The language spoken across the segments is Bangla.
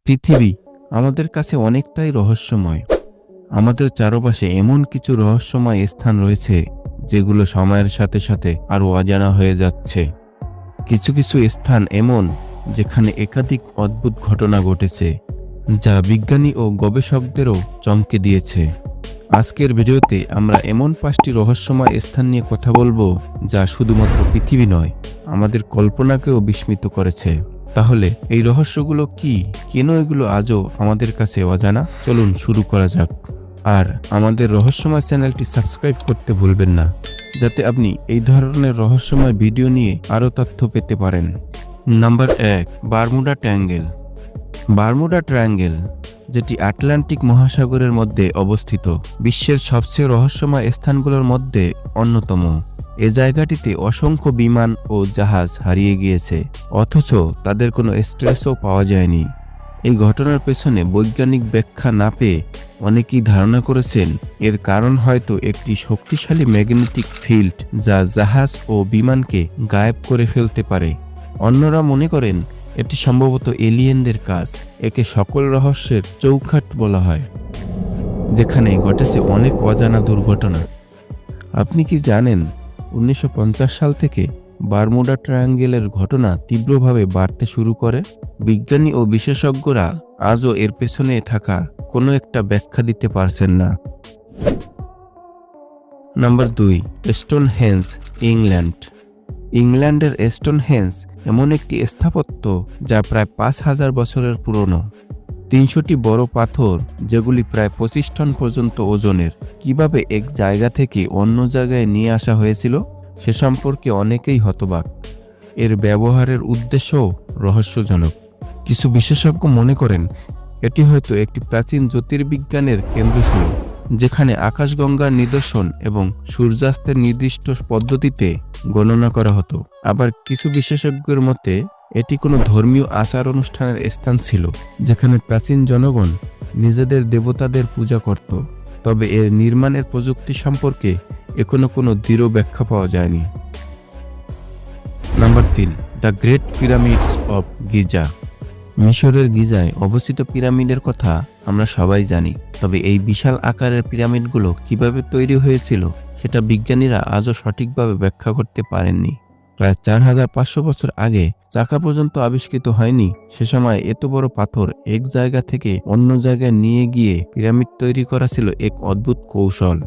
পৃথিবী আমাদের কাছে অনেকটাই রহস্যময়। আমাদের চারপাশে এমন কিছু রহস্যময় স্থান রয়েছে যেগুলো সময়ের সাথে সাথে আরো অজানা হয়ে যাচ্ছে। কিছু কিছু স্থান এমন যেখানে একাধিক অদ্ভুত ঘটনা ঘটেছে, যা বিজ্ঞানী ও গবেষকদেরও চমকে দিয়েছে। আজকের ভিডিওতে আমরা এমন 5টি রহস্যময় স্থান নিয়ে কথা বলবো যা শুধুমাত্র পৃথিবী নয়, আমাদের কল্পনাকেও বিস্মিত করেছে। তাহলে এই রহস্যগুলো কি, কেন এগুলো আজও আমাদের কাছে অজানা? চলুন শুরু করা যাক। আর আমাদের রহস্যময় চ্যানেলটি সাবস্ক্রাইব করতে ভুলবেন না, যাতে আপনি এই ধরনের রহস্যময় ভিডিও নিয়ে আরও তথ্য পেতে পারেন। Number 1, Bermuda triangle. Bermuda triangle, যেটি আটলান্টিক মহাসাগরের মধ্যে অবস্থিত, বিশ্বের সবচেয়ে রহস্যময় স্থানগুলোর মধ্যে অন্যতম। এ জায়গাটিতে অসংখ্য বিমান ও জাহাজ হারিয়ে গিয়েছে, অথচ তাদের কোনো স্ট্রেসও পাওয়া যায়নি। এই ঘটনার পেছনে বৈজ্ঞানিক ব্যাখ্যা না পেয়ে অনেকেই ধারণা করেছেন এর কারণ হয়তো একটি শক্তিশালী ম্যাগনেটিক ফিল্ড যা জাহাজ ও বিমানকে গায়েব করে ফেলতে পারে। অন্যরা মনে করেন এটি সম্ভবত এলিয়েনদের কাজ। একে সকল রহস্যের চৌখাট বলা হয়, যেখানে ঘটেছে অনেক অজানা দুর্ঘটনা। আপনি কি জানেন 1950 সাল থেকে বারমুডা ট্রায়াঙ্গেলের ঘটনা তীব্রভাবে বাড়তে শুরু করে? বিজ্ঞানী ও বিশেষজ্ঞরা আজও এর পেছনে থাকা কোনো একটা ব্যাখ্যা দিতে পারছেন না। Number 2, Stonehenge, England. ইংল্যান্ডের স্টোনহেঞ্জ এমন একটি স্থাপত্য যা প্রায় 5000 বছরের পুরনো। 300টি বড় পাথর, যেগুলি প্রায় 25 টন পর্যন্ত ওজনের, কিভাবে এক জায়গা থেকে অন্য জায়গায় নিয়ে আসা হয়েছিল সে সম্পর্কে অনেকেই হতবাক। এর ব্যবহারের উদ্দেশ্যও রহস্যজনক। কিছু বিশেষজ্ঞ মনে করেন এটি হয়তো একটি প্রাচীন জ্যোতির্বিজ্ঞানের কেন্দ্র ছিল, যেখানে আকাশগঙ্গার নিদর্শন এবং সূর্যাস্তের নির্দিষ্ট পদ্ধতিতে গণনা করা হতো। আবার কিছু বিশেষজ্ঞের মতে এটি কোনো ধর্মীয় আচার অনুষ্ঠানের স্থান ছিল, যেখানে প্রাচীন জনগণ নিজেদের দেবতাদের পূজা করত। তবে এর নির্মাণের প্রযুক্তি সম্পর্কে এখনো কোনো দৃঢ় ব্যাখ্যা পাওয়া যায়নি। Number 3, the great pyramids of Giza. মিশরের গিজায় অবস্থিত পিরামিডের কথা আমরা সবাই জানি, তবে এই বিশাল আকারের পিরামিডগুলো কিভাবে তৈরি হয়েছিল সেটা বিজ্ঞানীরা আজও সঠিকভাবে ব্যাখ্যা করতে পারেননি। প্রায় 4500 বছর আগে চাকা পর্যন্ত আবিষ্কৃত হয়নি। সে সময় এত বড় পাথর এক জায়গা থেকে অন্য জায়গায় নিয়ে গিয়ে পিরামিড তৈরি করা ছিল এক অদ্ভুত কৌশল।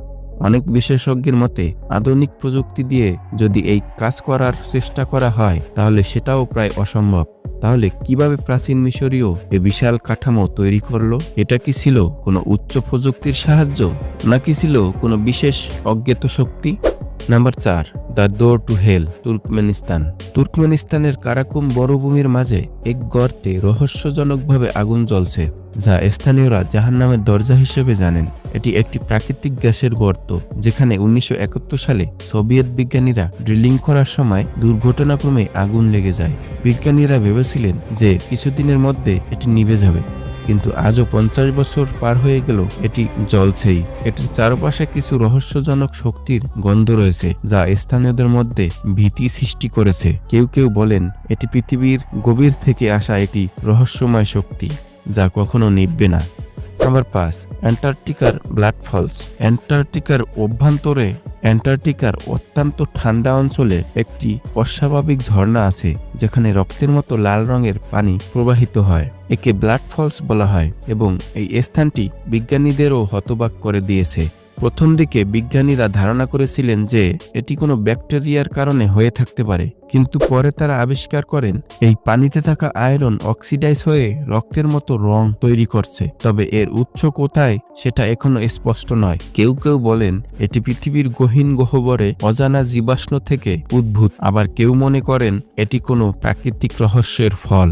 অনেক বিশেষজ্ঞের মতে আধুনিক প্রযুক্তি দিয়ে যদি এই কাজ করার চেষ্টা করা হয় তাহলে সেটাও প্রায় অসম্ভব। তাহলে কিভাবে প্রাচীন মিশরীয় এ বিশাল কাঠামো তৈরি করলো? এটা কি ছিল কোনো উচ্চ প্রযুক্তির সাহায্য, নাকি ছিল কোনো বিশেষ অজ্ঞাত শক্তি? Number 4, the door to hell, Turkmenistan. তুর্কমেনিস্তানের কারাকুম মরুভূমির মাঝে এক গর্তে রহস্যজনকভাবে আগুন জ্বলছে, যা স্থানীয়রা জাহান্নামের দরজা হিসেবে জানেন। এটি একটি প্রাকৃতিক গ্যাসের গর্ত, যেখানে 1971 সালে সোভিয়েত বিজ্ঞানীরা ড্রিলিং করার সময় দুর্ঘটনাক্রমে আগুন লেগে যায়। বিজ্ঞানীরা ভেবেছিলেন যে কিছুদিনের মধ্যে এটি নিভে যাবে, কিন্তু আজও 50 বছর পার হয়ে গেল এটি জ্বলছেই। এটির চারপাশে কিছু রহস্যজনক শক্তির গন্ধ রয়েছে, যা স্থানীয়দের মধ্যে ভীতি সৃষ্টি করেছে। কেউ কেউ বলেন এটি পৃথিবীর গভীর থেকে আসা একটি রহস্যময় শক্তি, যা কখনো নিভবে না। নাম্বার 5, অ্যান্টার্কটিকার ব্লাড ফলস। অ্যান্টার্কটিকার অত্যন্ত ঠান্ডা অঞ্চলে একটি অস্বাভাবিক ঝর্ণা আছে, যেখানে রক্তের মতো লাল রঙের পানি প্রবাহিত হয়। একে ব্লাড ফলস বলা হয় এবং এই স্থানটি বিজ্ঞানীদেরও হতবাক করে দিয়েছে। প্রথম দিকে বিজ্ঞানীরা ধারণা করেছিলেন যে এটি কোনো ব্যাকটেরিয়ার কারণে হয়ে থাকতে পারে, কিন্তু পরে তারা আবিষ্কার করেন এই পানিতে থাকা আয়রন অক্সিডাইজ হয়ে রক্তের মতো রং তৈরি করছে। তবে এর উৎস কোথায় সেটা এখনো স্পষ্ট নয়। কেউ কেউ বলেন এটি পৃথিবীর গহীন গহ্বরে অজানা জীবাশ্ম থেকে উদ্ভূত, আবার কেউ মনে করেন এটি কোনো প্রাকৃতিক রহস্যের ফল।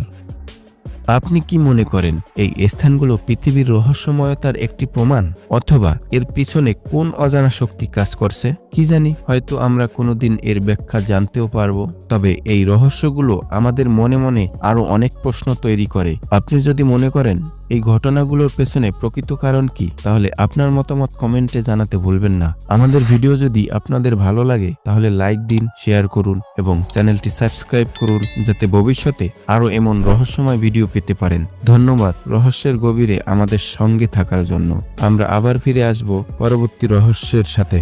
আপনি কি মনে করেন এই স্থানগুলো পৃথিবীর রহস্যময়তার একটি প্রমাণ, অথবা এর পিছনে কোন অজানা শক্তি কাজ করছে? কি জানি, হয়তো আমরা কোনোদিন এর ব্যাখ্যা জানতেও পারবো। তবে এই রহস্যগুলো আমাদের মনে মনে আরো অনেক প্রশ্ন তৈরি করে। আপনি যদি মনে করেন এই ঘটনাগুলোর পেছনে প্রকৃত কারণ কি, তাহলে আপনার মতামত কমেন্টে জানাতে ভুলবেন না। আমাদের ভিডিও যদি আপনাদের ভালো লাগে তাহলে লাইক দিন, শেয়ার করুন এবং চ্যানেলটি সাবস্ক্রাইব করুন, যাতে ভবিষ্যতে আরো এমন রহস্যময় ভিডিও পেতে পারেন। ধন্যবাদ রহস্যের গভীরে আমাদের সঙ্গে থাকার জন্য। আমরা আবার ফিরে আসব পরবর্তী রহস্যের সাথে।